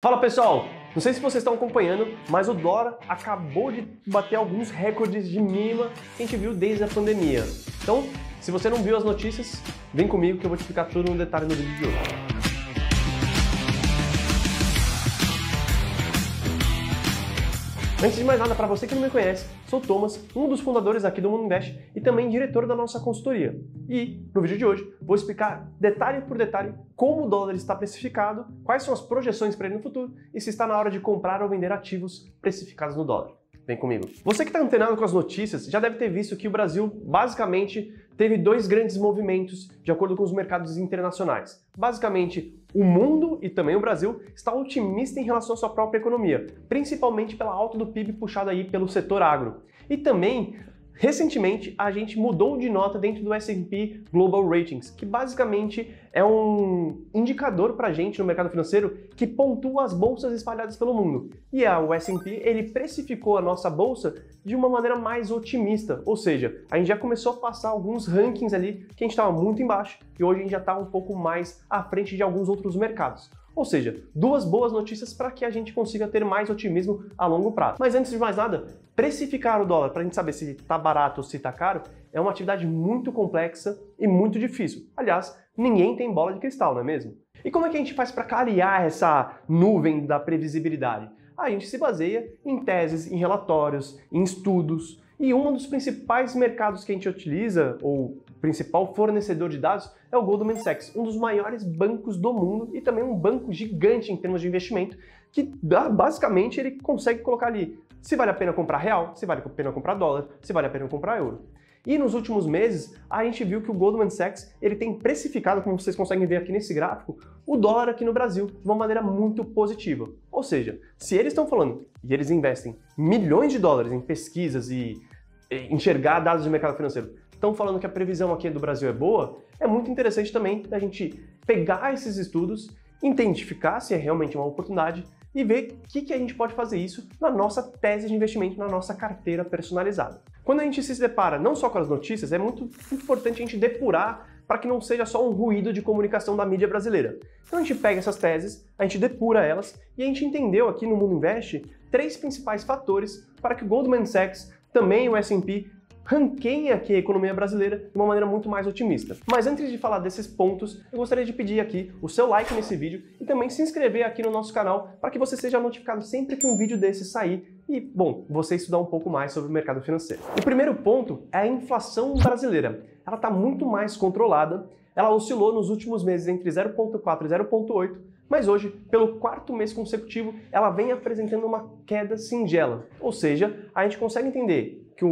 Fala pessoal, não sei se vocês estão acompanhando, mas o dólar acabou de bater alguns recordes de mínima que a gente viu desde a pandemia. Então, se você não viu as notícias, vem comigo que eu vou te explicar tudo no detalhe no vídeo de hoje. Antes de mais nada, para você que não me conhece, sou o Thomas, um dos fundadores aqui do Mundo Invest e também diretor da nossa consultoria. E, no vídeo de hoje, vou explicar detalhe por detalhe como o dólar está precificado, quais são as projeções para ele no futuro e se está na hora de comprar ou vender ativos precificados no dólar. Vem comigo. Você que está antenado com as notícias já deve ter visto que o Brasil, basicamente, teve dois grandes movimentos de acordo com os mercados internacionais. Basicamente, o mundo e também o Brasil está otimista em relação à sua própria economia, principalmente pela alta do PIB puxada aí pelo setor agro. E também, recentemente, a gente mudou de nota dentro do S&P Global Ratings, que basicamente é um indicador para a gente no mercado financeiro que pontua as bolsas espalhadas pelo mundo. E o S&P, ele precificou a nossa bolsa de uma maneira mais otimista, ou seja, a gente já começou a passar alguns rankings ali que a gente estava muito embaixo e hoje a gente já está um pouco mais à frente de alguns outros mercados. Ou seja, duas boas notícias para que a gente consiga ter mais otimismo a longo prazo. Mas antes de mais nada, precificar o dólar para a gente saber se está barato ou se está caro é uma atividade muito complexa e muito difícil. Aliás, ninguém tem bola de cristal, não é mesmo? E como é que a gente faz para clarear essa nuvem da previsibilidade? A gente se baseia em teses, em relatórios, em estudos. E um dos principais mercados que a gente utiliza, ou principal fornecedor de dados, é o Goldman Sachs, um dos maiores bancos do mundo e também um banco gigante em termos de investimento, que basicamente ele consegue colocar ali se vale a pena comprar real, se vale a pena comprar dólar, se vale a pena comprar euro. E nos últimos meses, a gente viu que o Goldman Sachs ele tem precificado, como vocês conseguem ver aqui nesse gráfico, o dólar aqui no Brasil de uma maneira muito positiva. Ou seja, se eles estão falando e eles investem milhões de dólares em pesquisas e enxergar dados do mercado financeiro, estão falando que a previsão aqui do Brasil é boa, é muito interessante também a gente pegar esses estudos, identificar se é realmente uma oportunidade e ver o que a gente pode fazer isso na nossa tese de investimento, na nossa carteira personalizada. Quando a gente se depara não só com as notícias, é muito importante a gente depurar para que não seja só um ruído de comunicação da mídia brasileira. Então a gente pega essas teses, a gente depura elas e a gente entendeu aqui no Mundo Invest 3 principais fatores para que o Goldman Sachs, também o S&P, ranqueiem aqui a economia brasileira de uma maneira muito mais otimista. Mas antes de falar desses pontos, eu gostaria de pedir aqui o seu like nesse vídeo e também se inscrever aqui no nosso canal para que você seja notificado sempre que um vídeo desse sair e, bom, você estudar um pouco mais sobre o mercado financeiro. O primeiro ponto é a inflação brasileira. Ela está muito mais controlada, ela oscilou nos últimos meses entre 0,4 e 0,8, mas hoje, pelo 4º mês consecutivo, ela vem apresentando uma queda singela. Ou seja, a gente consegue entender que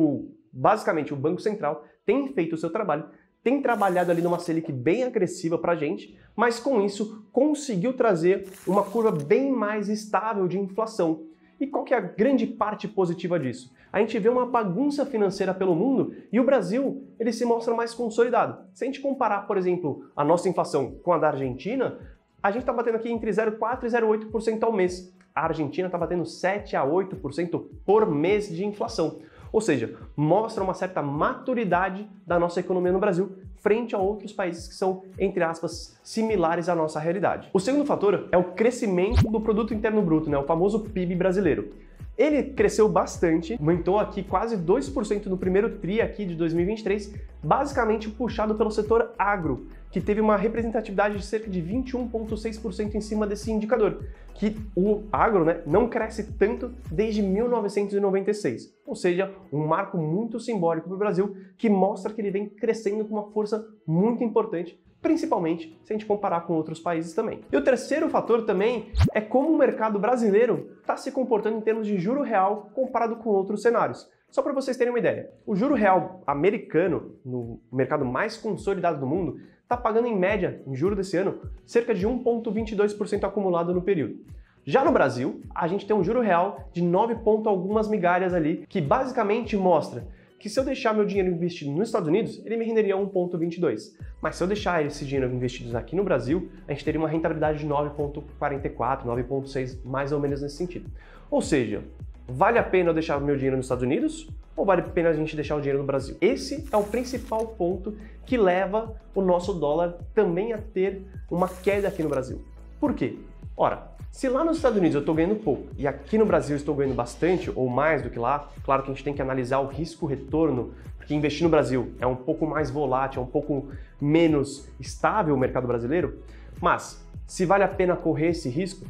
basicamente, o Banco Central tem feito o seu trabalho, tem trabalhado ali numa Selic bem agressiva para a gente, mas com isso conseguiu trazer uma curva bem mais estável de inflação. E qual que é a grande parte positiva disso? A gente vê uma bagunça financeira pelo mundo e o Brasil ele se mostra mais consolidado. Se a gente comparar, por exemplo, a nossa inflação com a da Argentina, a gente está batendo aqui entre 0,4% e 0,8% ao mês. A Argentina está batendo 7% a 8% por mês de inflação. Ou seja, mostra uma certa maturidade da nossa economia no Brasil frente a outros países que são, entre aspas, similares à nossa realidade. O segundo fator é o crescimento do Produto Interno Bruto, o famoso PIB brasileiro. Ele cresceu bastante, aumentou aqui quase 2% no primeiro TRI aqui de 2023, basicamente puxado pelo setor agro, que teve uma representatividade de cerca de 21,6% em cima desse indicador, que o agro não cresce tanto desde 1996. Ou seja, um marco muito simbólico para o Brasil, que mostra que ele vem crescendo com uma força muito importante, principalmente se a gente comparar com outros países também. E o terceiro fator também é como o mercado brasileiro está se comportando em termos de juro real comparado com outros cenários. Só para vocês terem uma ideia, o juro real americano, no mercado mais consolidado do mundo, está pagando em média, em julho desse ano, cerca de 1,22% acumulado no período. Já no Brasil, a gente tem um juro real de 9 ponto algumas migalhas ali, que basicamente mostra que se eu deixar meu dinheiro investido nos Estados Unidos, ele me renderia 1,22. Mas se eu deixar esse dinheiro investido aqui no Brasil, a gente teria uma rentabilidade de 9,44, 9,6, mais ou menos nesse sentido. Ou seja, vale a pena eu deixar meu dinheiro nos Estados Unidos ou vale a pena a gente deixar o dinheiro no Brasil? Esse é o principal ponto que leva o nosso dólar também a ter uma queda aqui no Brasil. Por quê? Ora, se lá nos Estados Unidos eu estou ganhando pouco e aqui no Brasil eu estou ganhando bastante ou mais do que lá, claro que a gente tem que analisar o risco-retorno, porque investir no Brasil é um pouco mais volátil, é um pouco menos estável o mercado brasileiro, mas se vale a pena correr esse risco,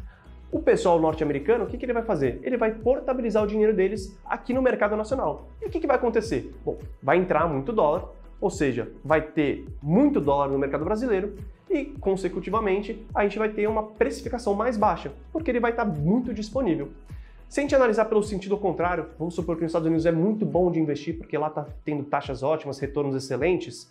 o pessoal norte-americano, o que ele vai fazer? Ele vai portabilizar o dinheiro deles aqui no mercado nacional. E o que vai acontecer? Bom, vai entrar muito dólar, ou seja, vai ter muito dólar no mercado brasileiro e, consecutivamente, a gente vai ter uma precificação mais baixa, porque ele vai estar muito disponível. Se a gente analisar pelo sentido contrário, vamos supor que nos Estados Unidos é muito bom de investir, porque lá está tendo taxas ótimas, retornos excelentes.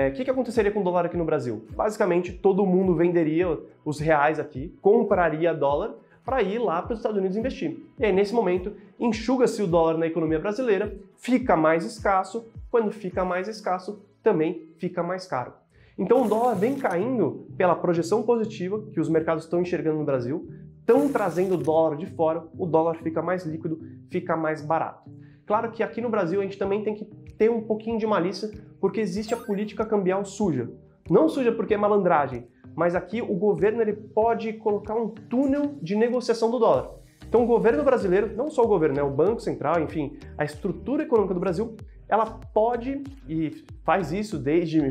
O que aconteceria com o dólar aqui no Brasil? Basicamente, todo mundo venderia os reais aqui, compraria dólar para ir lá para os Estados Unidos investir. E aí, nesse momento, enxuga-se o dólar na economia brasileira, fica mais escasso. Quando fica mais escasso, também fica mais caro. Então, o dólar vem caindo pela projeção positiva que os mercados estão enxergando no Brasil, estão trazendo o dólar de fora, o dólar fica mais líquido, fica mais barato. Claro que aqui no Brasil a gente também tem que ter um pouquinho de malícia, porque existe a política cambial suja. Não suja porque é malandragem, mas aqui o governo ele pode colocar um túnel de negociação do dólar. Então o governo brasileiro, não só o governo, né, o Banco Central, enfim, a estrutura econômica do Brasil, ela pode, e faz isso desde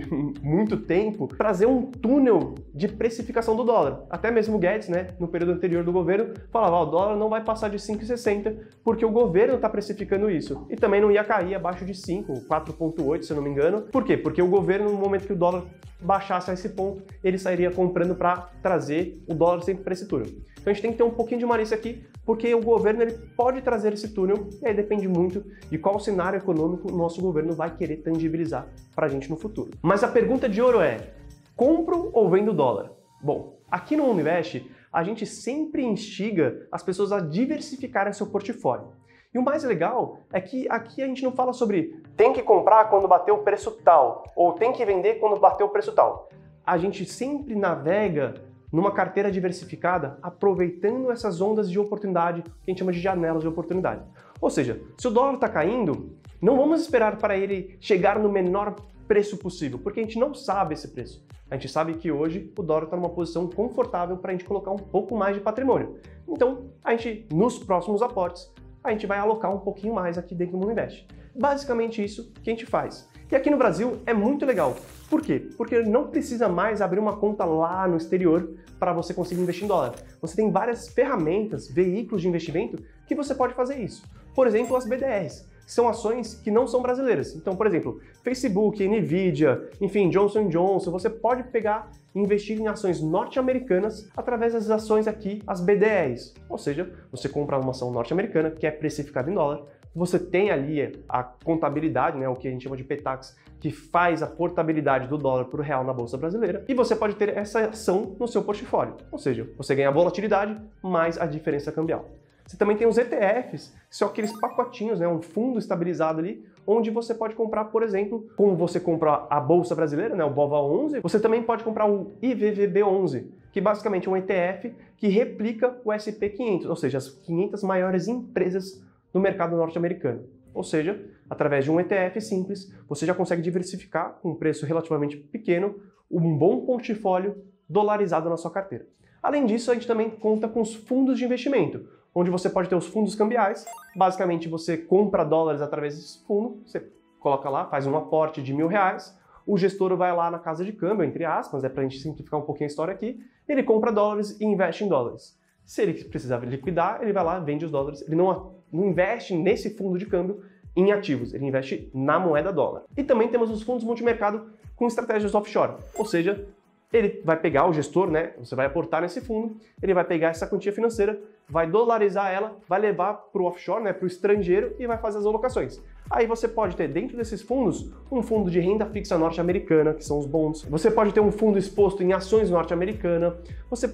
muito tempo, trazer um túnel de precificação do dólar. Até mesmo o Guedes, né, no período anterior do governo, falava: o dólar não vai passar de 5,60 porque o governo está precificando isso. E também não ia cair abaixo de 5, 4,8 se eu não me engano. Por quê? Porque o governo, no momento que o dólar baixasse a esse ponto, ele sairia comprando para trazer o dólar sempre para esse túnel. Então a gente tem que ter um pouquinho de malícia aqui, porque o governo ele pode trazer esse túnel, e aí depende muito de qual cenário econômico o nosso governo vai querer tangibilizar para a gente no futuro. Mas a pergunta de ouro é: compro ou vendo dólar? Bom, aqui no Mundo-Invest, a gente sempre instiga as pessoas a diversificarem seu portfólio. E o mais legal é que aqui a gente não fala sobre tem que comprar quando bater o preço tal, ou tem que vender quando bater o preço tal. A gente sempre navega numa carteira diversificada, aproveitando essas ondas de oportunidade, que a gente chama de janelas de oportunidade. Ou seja, se o dólar está caindo, não vamos esperar para ele chegar no menor preço possível, porque a gente não sabe esse preço. A gente sabe que hoje o dólar está numa posição confortável para a gente colocar um pouco mais de patrimônio. Então, a gente, nos próximos aportes, a gente vai alocar um pouquinho mais aqui dentro do Mundo-Invest. Basicamente isso que a gente faz. E aqui no Brasil é muito legal. Por quê? Porque não precisa mais abrir uma conta lá no exterior para você conseguir investir em dólar. Você tem várias ferramentas, veículos de investimento que você pode fazer isso. Por exemplo, as BDRs. São ações que não são brasileiras. Então, por exemplo, Facebook, Nvidia, enfim, Johnson & Johnson, você pode pegar e investir em ações norte-americanas através das ações aqui, as BDRs. Ou seja, você compra uma ação norte-americana que é precificada em dólar, você tem ali a contabilidade, né, o que a gente chama de PTAX, que faz a portabilidade do dólar para o real na Bolsa Brasileira, e você pode ter essa ação no seu portfólio. Ou seja, você ganha a volatilidade mais a diferença cambial. Você também tem os ETFs, que são aqueles pacotinhos, né, um fundo estabilizado ali, onde você pode comprar, por exemplo, como você compra a Bolsa Brasileira, né, o BOVA11, você também pode comprar o IVVB11, que basicamente é um ETF que replica o SP500, ou seja, as 500 maiores empresas do mercado norte-americano. Ou seja, através de um ETF simples, você já consegue diversificar com um preço relativamente pequeno, um bom portfólio dolarizado na sua carteira. Além disso, a gente também conta com os fundos de investimento, onde você pode ter os fundos cambiais. Basicamente, você compra dólares através desse fundo, você coloca lá, faz um aporte de R$1.000, o gestor vai lá na casa de câmbio, entre aspas, para a gente simplificar um pouquinho a história aqui, ele compra dólares e investe em dólares. Se ele precisar liquidar, ele vai lá, vende os dólares, ele não investe nesse fundo de câmbio em ativos, ele investe na moeda dólar. E também temos os fundos multimercado com estratégias offshore, ou seja, ele vai pegar o gestor, né? Você vai aportar nesse fundo, ele vai pegar essa quantia financeira, vai dolarizar ela, vai levar para o offshore, né? Para o estrangeiro e vai fazer as alocações. Aí você pode ter dentro desses fundos um fundo de renda fixa norte-americana, que são os bonds. Você pode ter um fundo exposto em ações norte-americanas.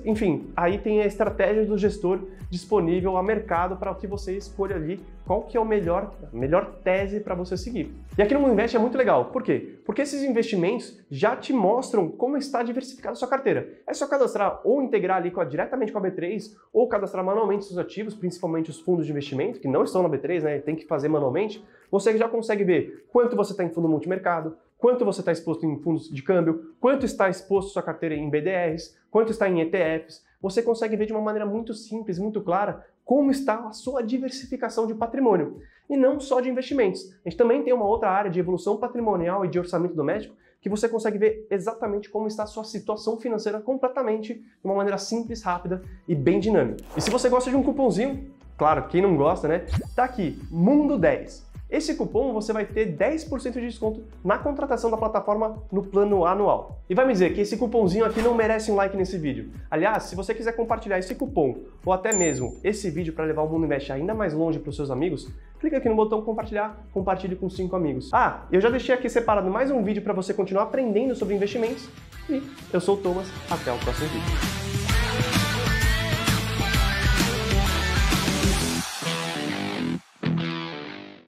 Enfim, aí tem a estratégia do gestor disponível a mercado para que você escolha ali qual que é a melhor tese para você seguir. E aqui no Mundo Invest é muito legal. Por quê? Porque esses investimentos já te mostram como está diversificada a sua carteira. É só cadastrar ou integrar ali diretamente com a B3 ou cadastrar manualmente seus ativos, principalmente os fundos de investimento, que não estão na B3, né? Tem que fazer manualmente. Você já consegue ver quanto você está em fundo multimercado, quanto você está exposto em fundos de câmbio, quanto está exposto sua carteira em BDRs, quanto está em ETFs. você consegue ver de uma maneira muito simples, muito clara, como está a sua diversificação de patrimônio. E não só de investimentos. A gente também tem uma outra área de evolução patrimonial e de orçamento doméstico que você consegue ver exatamente como está a sua situação financeira completamente de uma maneira simples, rápida e bem dinâmica. E se você gosta de um cupomzinho, claro, quem não gosta, né? Tá aqui, Mundo10. Esse cupom você vai ter 10% de desconto na contratação da plataforma no plano anual. E vai me dizer que esse cupomzinho aqui não merece um like nesse vídeo. Aliás, se você quiser compartilhar esse cupom ou até mesmo esse vídeo para levar o Mundo Invest ainda mais longe para os seus amigos, clica aqui no botão compartilhar, compartilhe com 5 amigos. Ah, eu já deixei aqui separado mais um vídeo para você continuar aprendendo sobre investimentos. E eu sou o Thomas, até o próximo vídeo.